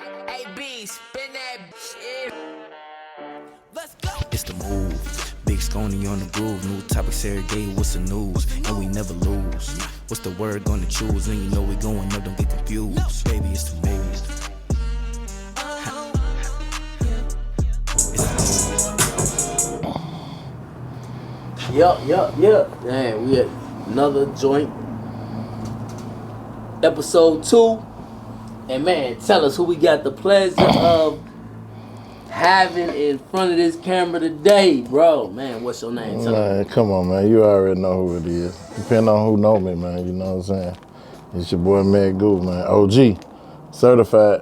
AB, spin that shit. Let's go. It's the move. Big Sconey on the groove. New topics every day. What's the news? And we never lose. What's the word gonna choose? And you know we going up. Don't get confused. Baby, it's the move. It's the move. Yup. Man, we at another joint. Episode 2. And man, tell us who we got the pleasure of having in front of this camera today, bro. Man, what's your name? Tell Man, come on, man. You already know who it is. Depending on who know me, man. You know what I'm saying? It's your boy Mac Goo, man. OG. Certified.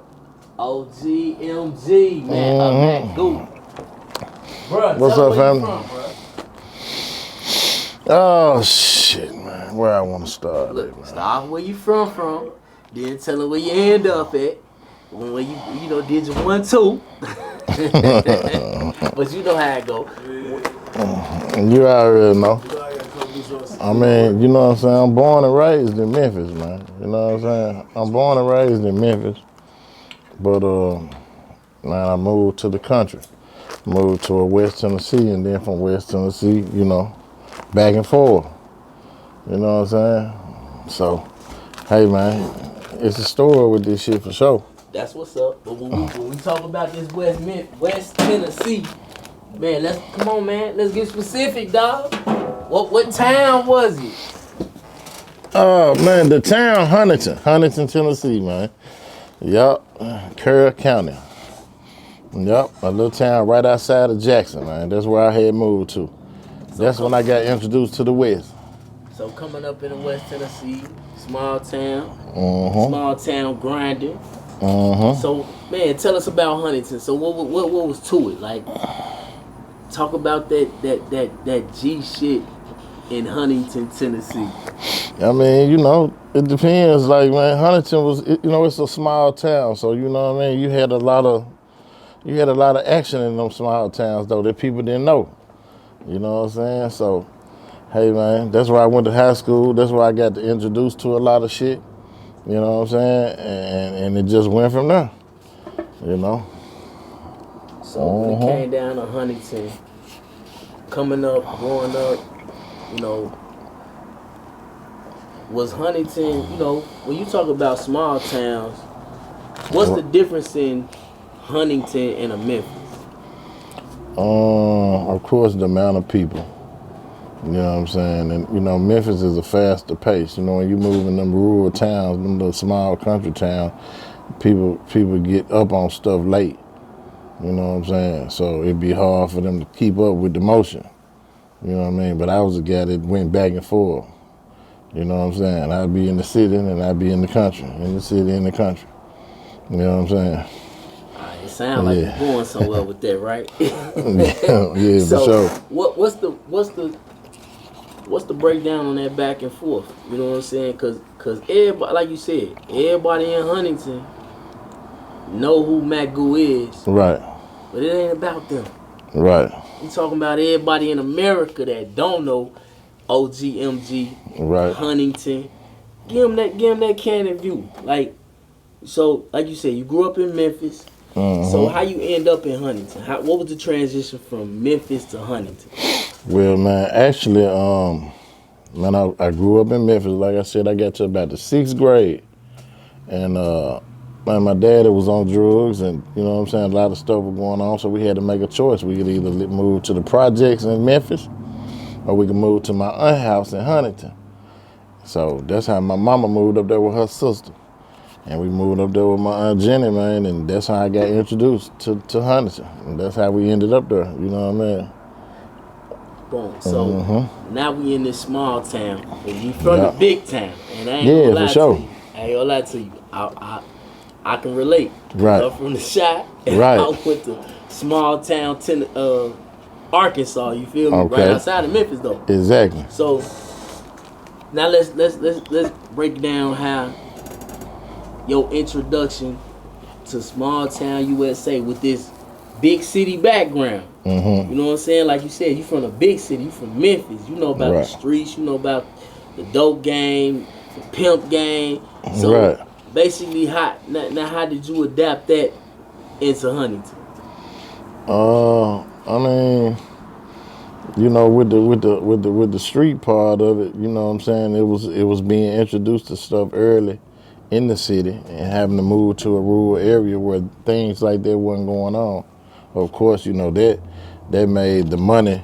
OGMG, man. Mac Goo. Bro, What's tell up, where you family? from, bro. Oh, shit, man. Where I want to start Look, at, man. start where you from. Then tell them where you end up at. Where you did your 1-2. But you know how it go. You already know. I mean, you know what I'm saying? I'm born and raised in Memphis, man. You know what I'm saying? I'm born and raised in Memphis. But, man, I moved to the country. Moved to West Tennessee, and then from West Tennessee, you know, back and forth. You know what I'm saying? So, hey, man, it's a story with this shit for sure. That's what's up. But when we talk about this West Tennessee, man, let's get specific, dog. What town was it? Oh, man, the town Huntington, Tennessee, man. Yup, Curry County. Yup, a little town right outside of Jackson, man. That's where I had moved to. That's when I got introduced to the West. So coming up in the West Tennessee, small town grinding. So man, tell us about Huntington. So what was to it? Like, talk about that G shit in Huntington, Tennessee. I mean, you know, it depends. Like, man, Huntington was, it's a small town, so you know what I mean. You had a lot of action in them small towns though that people didn't know. You know what I'm saying? So, hey, man, that's where I went to high school. That's where I got introduced to a lot of shit. You know what I'm saying? And it just went from there. You know. So when it came down to Huntington, coming up, growing up, you know, was Huntington, you know, when you talk about small towns, what's the difference in Huntington and a Memphis? Of course, the amount of people. You know what I'm saying? And, you know, Memphis is a faster pace. You know, when you move in them rural towns, them little small country towns, people get up on stuff late. You know what I'm saying? So it'd be hard for them to keep up with the motion. You know what I mean? But I was a guy that went back and forth. You know what I'm saying? I'd be in the city and I'd be in the country. In the city, in the country. You know what I'm saying? It sounds like you're going somewhere with that, right? Yeah, so for sure. What's the breakdown on that back and forth? You know what I'm saying? Cause everybody, like you said, everybody in Huntington know who Mac Goo is. Right. But it ain't about them. Right. You talking about everybody in America that don't know OGMG, Right. Huntington. Give them that candid view. Like you said, you grew up in Memphis. So how you end up in Huntington? What was the transition from Memphis to Huntington? Well, man, actually, man, I grew up in Memphis. Like I said, I got to about the 6th grade. And, man, my daddy was on drugs and, you know what I'm saying, a lot of stuff was going on. So we had to make a choice. We could either move to the projects in Memphis or we could move to my aunt's house in Huntington. So that's how my mama moved up there with her sister. And we moved up there with my Aunt Jenny, man, and that's how I got introduced to Huntington. And that's how we ended up there, you know what I mean? Boom. So now we in this small town, and you from the big town. And I ain't gonna lie for sure. to you. I ain't gonna lie to you. I can relate. Right. I'm from the shop. And Right. I went to small town Arkansas, you feel me? Okay. Right outside of Memphis though. Exactly. So now let's break down how your introduction to small town USA with this big city background. You know what I'm saying? Like you said, you from a big city, you from Memphis. You know about the streets, you know about the dope game, the pimp game. So basically, how did you adapt that into Huntington? I mean, you know, with the street part of it, you know what I'm saying, it was being introduced to stuff early in the city and having to move to a rural area where things like that wasn't going on. Of course, you know, that made the money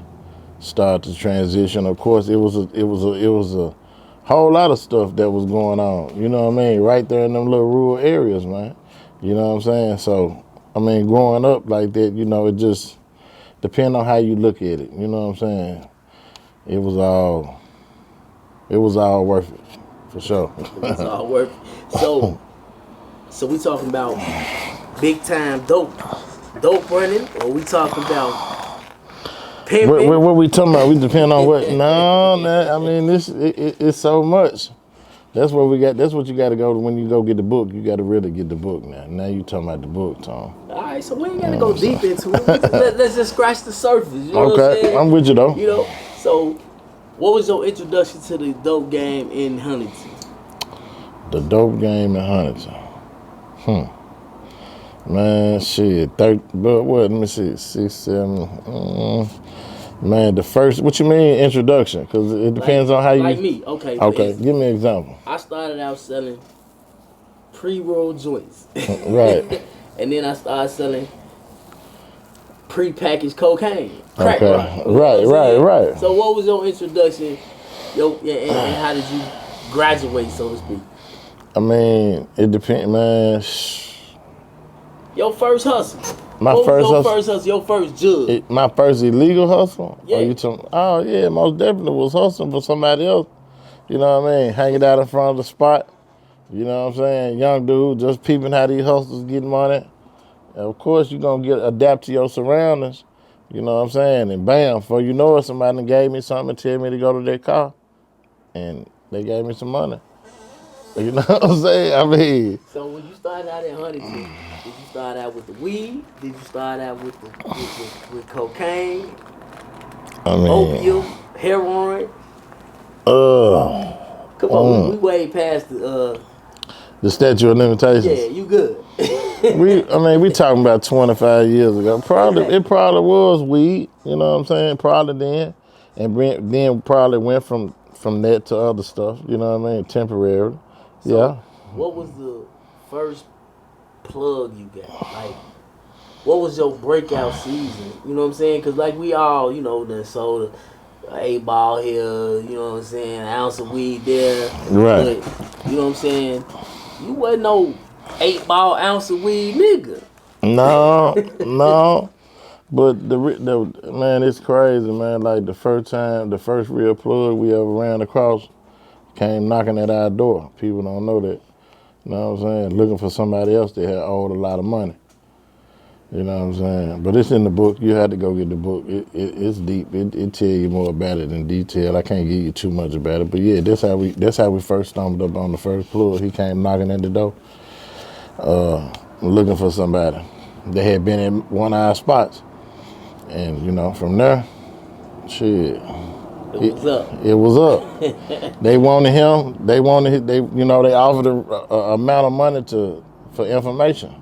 start to transition. Of course, it was a whole lot of stuff that was going on, you know what I mean, right there in them little rural areas, man. You know what I'm saying? So, I mean, growing up like that, you know, it just depends on how you look at it, you know what I'm saying? It was all worth it, for sure. It's all work. So we talking about big time dope running, or we talking about pimping? What we talking about? We depend on what? No, I mean, it's so much. That's what we got. That's what you got to go to when you go get the book. You got to really get the book now. Now you talking about the book, Tom. All right, so we ain't gotta go deep into it. Let's just scratch the surface. You know what I'm Okay, saying? I'm with you though. You know, so what was your introduction to the dope game in Huntington? The dope game in Huntington. Man, shit, but what? Let me see, 6, 7. Man, the first. What you mean introduction? Because it depends on how you. Like me, okay. Okay, give me an example. I started out selling pre-roll joints. Right. And then I started selling pre-packaged cocaine. Crack Okay. rock. You know what I'm saying? Right. So what was your introduction? And how did you graduate, so to speak? I mean, it depends, man. Your first hustle. My What first was your hustle. first hustle, your first jug. My first illegal hustle? Yeah. Are you talking? Oh yeah, most definitely was hustling for somebody else. You know what I mean? Hanging out in front of the spot. You know what I'm saying? Young dude, just peeping how these hustlers getting money. And of course, you're gonna adapt to your surroundings. You know what I'm saying? And bam, before you know it, somebody done gave me something and tell me to go to their car, and they gave me some money. You know what I'm saying? I mean, So when you started out in Huntington, did you start out with the weed? Did you start out with with cocaine, I mean, opium, heroin? Come on, we way past the statute of limitations. yeah, you good. We talking about 25 years ago. It probably was weed. You know what I'm saying? Probably then, and then probably went from that to other stuff. You know what I mean? Temporary. So, Yeah. what was the first plug you got? Like, what was your breakout season? You know what I'm saying? Because, like, we all, you know, done sold a 8-ball here, you know what I'm saying, an ounce of weed there. Right. But, you know what I'm saying? You wasn't no 8-ball ounce of weed nigga. No. But the man, it's crazy, man. Like the first real plug we ever ran across came knocking at our door. People don't know that. You know what I'm saying? Looking for somebody else that had owed a lot of money. You know what I'm saying? But it's in the book. You had to go get the book. It's deep. It tell you more about it in detail. I can't give you too much about it. But yeah, that's how we first stumbled up on the first plug. He came knocking at the door, looking for somebody that had been in one of our spots. And you know, from there, shit. It was up. They wanted him. They offered a amount of money for information.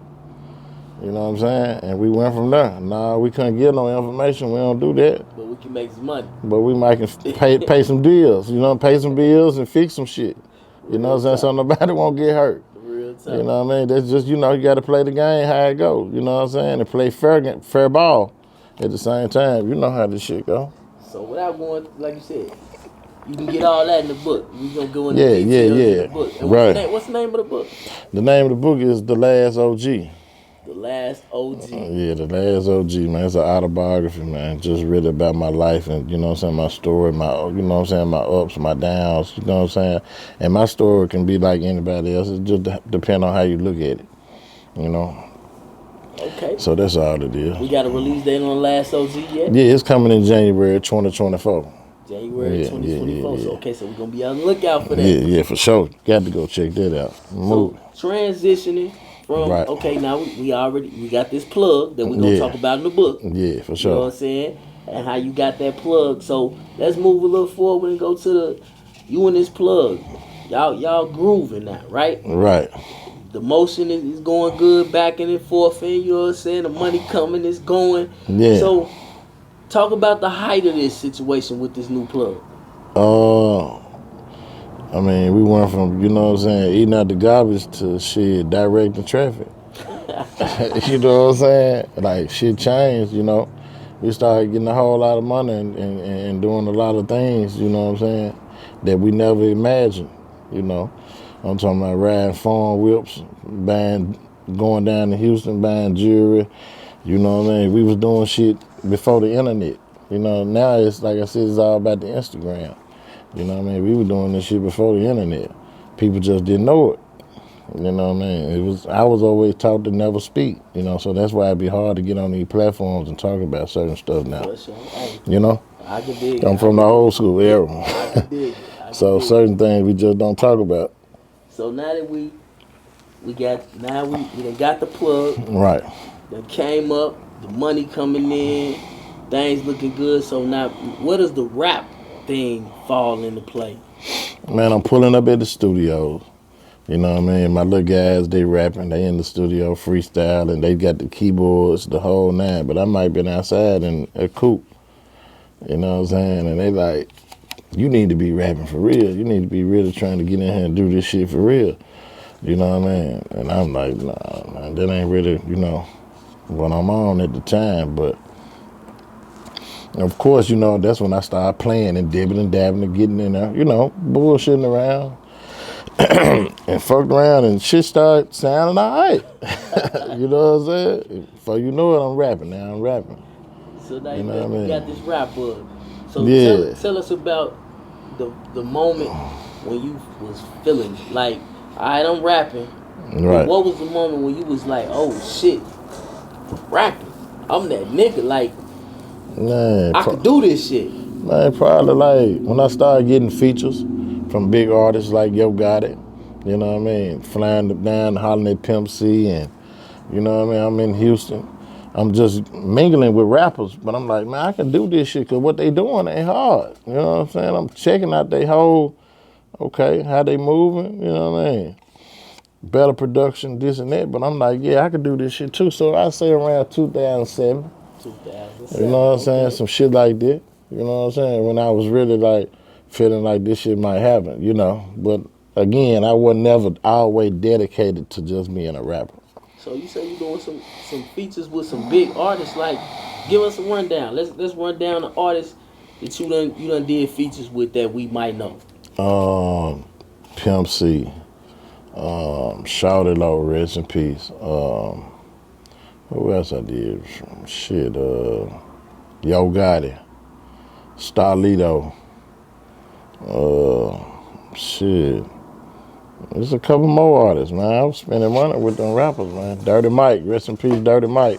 You know what I'm saying? And we went from there. Nah, we couldn't get no information. We don't do that. But we can make some money. But we might can pay some deals. You know, pay some bills and fix some shit. You know what I'm saying? So nobody won't get hurt. Real time. You know what I mean? That's just, you know, got to play the game how it go. You know what I'm saying? And play fair ball at the same time. You know how this shit go. So without going, like you said, you can get all that in the book. We gonna go into Yeah. details in the book. And Right. What's the name of the book? The name of the book is The Last OG. The Last OG. Yeah, The Last OG, man. It's an autobiography, man. Just really about my life and, you know what I'm saying, my story, my ups, my downs, you know what I'm saying? And my story can be like anybody else. It just depends on how you look at it, you know? Okay. So that's all it is. We got a release date on The Last OG yet? Yeah, it's coming in January 2024. January 2024. Yeah. So, okay, so we're going to be on the lookout for that. Yeah, for sure. Got to go check that out. Move. So, transitioning from, Right. okay, now we got this plug that we're going to talk about in the book. Yeah, for You know sure. what I'm saying? And how you got that plug. So let's move a little forward and go to you and this plug. Y'all grooving now, right? Right. the motion is going good, back and forth, and you know what I'm saying. The money coming is going. Yeah. So, talk about the height of this situation with this new plug. I mean, we went from, you know what I'm saying, eating out the garbage to shit, directing traffic. You know what I'm saying? Like, shit changed, you know. We started getting a whole lot of money and doing a lot of things, you know what I'm saying, that we never imagined, you know. I'm talking about riding farm whips, going down to Houston, buying jewelry, you know what I mean? We was doing shit before the internet. You know, now it's, like I said, it's all about the Instagram. You know what I mean? We were doing this shit before the internet. People just didn't know it. You know what I mean? I was always taught to never speak, you know, so that's why it'd be hard to get on these platforms and talk about certain stuff now. You know? I can dig I'm from the old school era. I can dig it. So certain things we just don't talk about. So now that we done got the plug. Right. That came up, the money coming in, things looking good. So now, where does the rap thing fall into play? Man, I'm pulling up at the studios. You know what I mean? My little guys, they rapping, they in the studio freestyling, they got the keyboards, the whole nine, but I might been outside in a coupe. You know what I'm saying? And they like, you need to be rapping for real. You need to be really trying to get in here and do this shit for real. You know what I mean? And I'm like, nah, man, that ain't really, you know, what I'm on at the time. But of course, you know, that's when I started playing and dibbing and dabbing and getting in there, you know, bullshitting around. And fucked around and shit started sounding all right. You know what I'm saying? Before you know it, I'm rapping. Now I'm rapping. So now you know what I mean? got this rap bug. So yeah. tell us about the moment when you was feeling like, all right, I'm rapping. Right. What was the moment when you was like, oh shit, rapping? I'm that nigga. Like, man, I could do this shit. Man, probably like when I started getting features from big artists like Yo Got It, you know what I mean? Flying down, hollering at Pimp C, and you know what I mean? I'm in Houston. I'm just mingling with rappers, but I'm like, man, I can do this shit because what they doing ain't hard. You know what I'm saying? I'm checking out they whole, okay, how they moving, you know what I mean? Better production, this and that, but I'm like, yeah, I could do this shit too. So I say around 2007. 2007. You know what I'm saying? Some shit like that. You know what I'm saying? When I was really like feeling like this shit might happen, you know. But again, I was never always dedicated to just being a rapper. So you say you doing some features with some big artists. Like, give us a rundown. Let's run down the artists that you done did features with that we might know. Pimp C, Shawty Low, rest in peace. Who else I did? Shit, Yo Gotti, Starlito. Shit. There's a couple more artists, man. I was spending money with them rappers, man. Dirty Mike, rest in peace, Dirty Mike.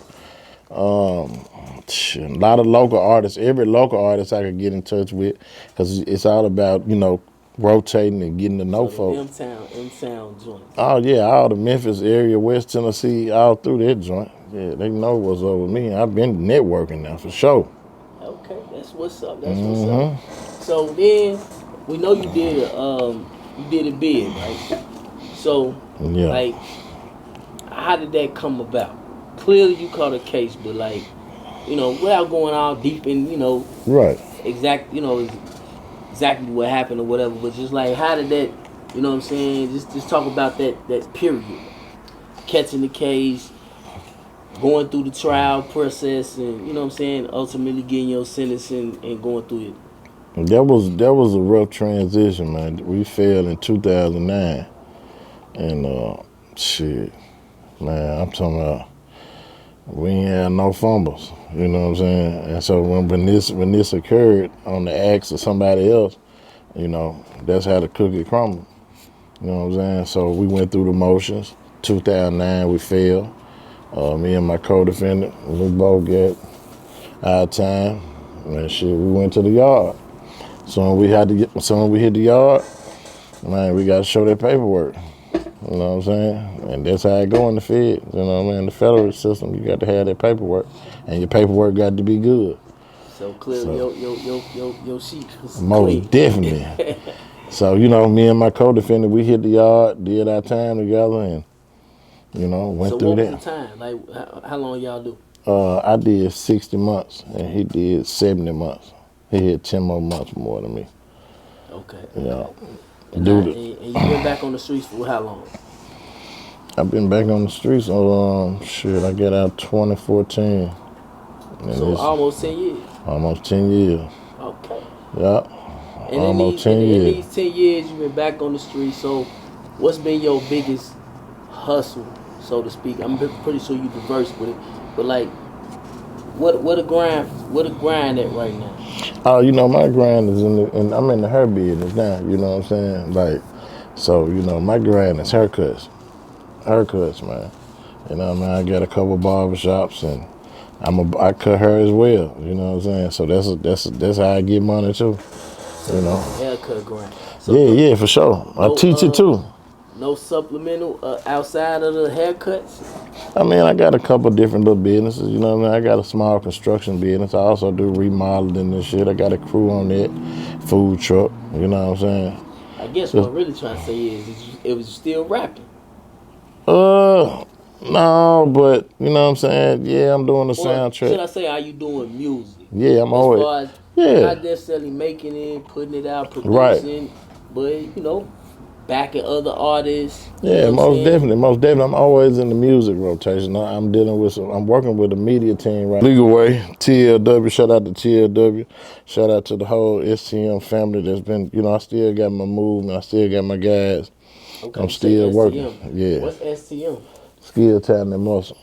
Shit, a lot of local artists, every local artist I could get in touch with, because it's all about, you know, rotating and getting to know folks. M-Town joint. Oh, yeah, all the Memphis area, West Tennessee, all through that joint. Yeah, they know what's up with me. I've been networking now, for sure. Okay, that's what's up. That's what's up. So then, we know you did a bid, right? So, yeah. Like, how did that come about? Clearly, you caught a case, but like, you know, without going all deep in, you know, right, exactly what happened or whatever, but just like, how did that, you know what I'm saying? Just talk about that period, catching the case, going through the trial process, and you know what I'm saying, ultimately getting your sentence and going through it. That was a rough transition, man. We failed in 2009, and shit, man, I'm talking about we ain't had no fumbles. You know what I'm saying? And so when this occurred on the acts of somebody else, you know, that's how the cookie crumbled. You know what I'm saying? So we went through the motions. 2009, we failed. Me and my co-defendant, we both got our time, and shit, we went to the yard. So when we hit the yard, man, we got to show that paperwork. You know what I'm saying? And that's how it go in the Fed. You know what I mean? The federal system, you got to have that paperwork, and your paperwork got to be good. So clearly, your sheet was most clean. Definitely. So, you know, me and my co-defendant, we hit the yard, did our time together, and You know, went So through what was that. the time? Like, how long y'all do? I did 60 months, and he did 70 months. He had 10 more months more than me. Okay. You know, And, dude, and you been back on the streets for how long? I've been back on the streets. Shit, I got out 2014, and So it's almost 10 years. almost 10 years. Okay. Yeah, And almost 10 in years. these 10 years, you've been back on the street. So what's been your biggest hustle, so to speak? I'm pretty sure you diverse with it, but like, what a grind at right now? Oh, you know, my grind is and I'm in the hair business now. You know what I'm saying? Like, so you know, my grind is haircuts, man. You know what I mean? I got a couple barbershops, and I cut hair as well. You know what I'm saying? So that's how I get money too. You know? Haircut grind. So Yeah, for sure. I teach it too. No supplemental outside of the haircuts. I mean, I got a couple different little businesses. You know what I mean? I got a small construction business. I also do remodeling and shit. I got a crew on that, food truck. You know what I'm saying? I guess what I'm really trying to say is, it was still rapping. No, but you know what I'm saying? Yeah, I'm doing the Or soundtrack. should I say, are you doing music? Yeah, I'm as always. far as Yeah. not necessarily making it, putting it out, Right. producing, but you know, backing other artists. You Yeah, know what I'm saying? most definitely. I'm always in the music rotation. I'm working with a media team right now. Legal Way, TLW, shout out to TLW. Shout out to the whole STM family that's been, you know, I still got my movement. I still got my guys. Okay, I'm still working. STM. Yeah. What's STM? Skill, talent, and muscle.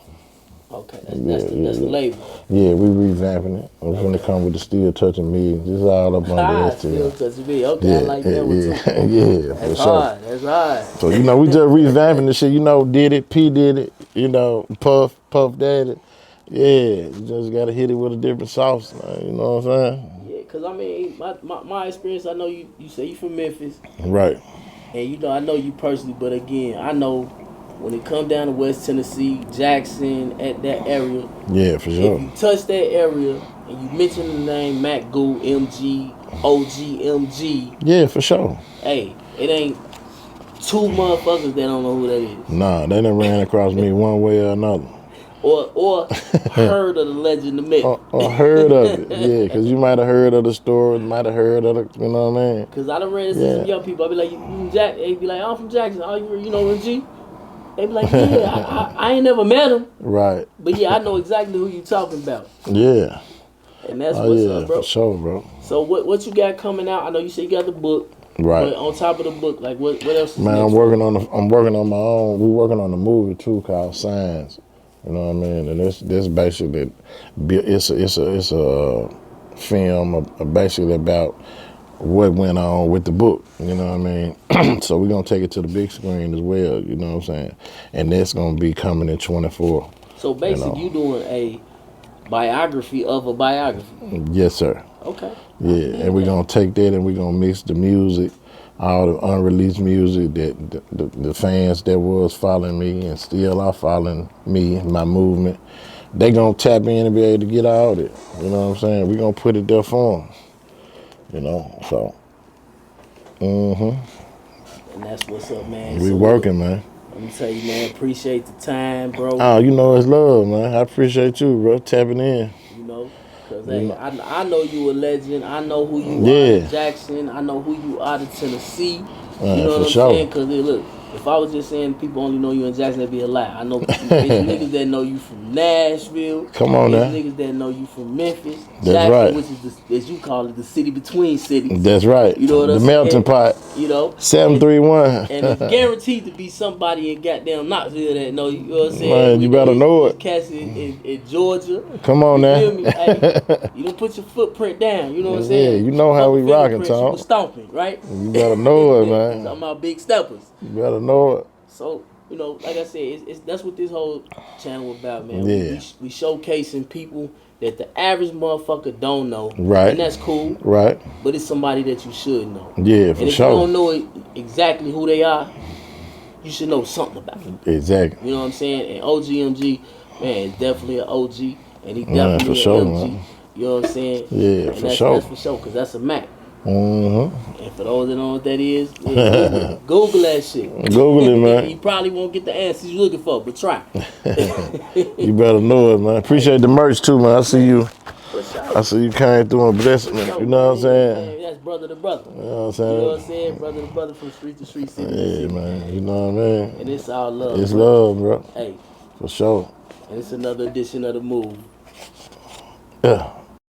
Okay, that's the label. Yeah, we revamping it. When it comes with the still touching me, it's all up under Still STM. touching me. Okay, I like that one too. Yeah, for That's sure. hard. That's hard. So, you know, we just revamping the shit. You know, did it, P did it, you know, Puff did it. Yeah, you just got to hit it with a different sauce, man, you know what I'm saying? Yeah, because I mean, my experience, I know you say you from Memphis. Right. And you know, I know you personally, but again, I know when it come down to West Tennessee, Jackson, at that area. Yeah, for sure. If you touch that area and you mention the name Mac Goo, MG, OG, MG. Yeah, for sure. Hey, it ain't two motherfuckers that don't know who that is. Nah, they done ran across me one way or another. Or heard of the legend, the myth. Or heard of it, yeah, because you might have heard of the story, might have heard of the, you know what I mean? Because I done ran into some young people. I be like, you from Jack? They be like, I'm from Jackson. Oh, you know MG? They be like, yeah, I ain't never met him. Right. But yeah, I know exactly who you talking about. Yeah. And that's what's up, bro. For sure, bro. So what you got coming out? I know you said you got the book. Right. But on top of the book, like what else is Man, next? I'm working on my own. We're working on a movie too called Signs. You know what I mean? And this basically, it's a film basically about what went on with the book. You know what I mean? So we're gonna take it to the big screen as well. You know what I'm saying? And that's gonna be coming in 24. So basically, you doing a biography of a biography. Yes, sir. Okay. Yeah, and we're gonna take that and we're gonna mix the music, all the unreleased music that the fans that was following me and still are following me, my movement. They gonna tap in and be able to get all of it. You know what I'm saying? We're gonna put it there for them. You know, so. And that's what's up, man. We So working, man. Let me tell you, man, appreciate the time, bro. Oh, you know it's love, man. I appreciate you, bro, tapping in. You know, because hey, I know you a legend. I know who you are in Jackson. I know who you are in Tennessee. You know what I'm saying? Because look, if I was just saying people only know you in Jackson, that'd be a lie. I know there's niggas that know you from Nashville. Come on now. There's niggas that know you from Memphis. That's Jackson, right. which is, as you call it, the city between cities. That's right. You know what I'm saying? The melting pot. You know? 731. And it's guaranteed to be somebody in goddamn Knoxville that know you. You know what I'm saying? Man, you better know it. Cats in Georgia. Come on now. You feel me? Hey, you don't put your footprint down. You know what I'm saying? Yeah, you know how we rocking, Tom. You was stomping, right? You better know it, man. Talking about big steppers. You better know it. So, you know, like I said, that's what this whole channel about, man. Yeah. We showcasing people that the average motherfucker don't know. Right. And that's cool. Right. But it's somebody that you should know. Yeah, for and if sure. you don't know exactly who they are, you should know something about them. Exactly. You know what I'm saying? And OGMG, man, is definitely an OG. And he Man, definitely for sure, an MG. man. You know what I'm saying? Yeah, and for sure. That's for sure, because that's a Mac. Mm-hmm. And for those that don't know what that is, yeah, Google that shit. Google it, man. You probably won't get the answers you're looking for, but try. You better know it, man. Appreciate the merch too, man. I see you. For sure. I see you came through and blessed me. You know what I'm saying? Man, that's brother to brother. You know what I'm saying? You know what I'm saying? Brother to brother from street to street, city to Yeah, city. man. You know what I mean? And it's all love. It's bro. love, bro. Hey, For sure. and it's another edition of the move. Yeah.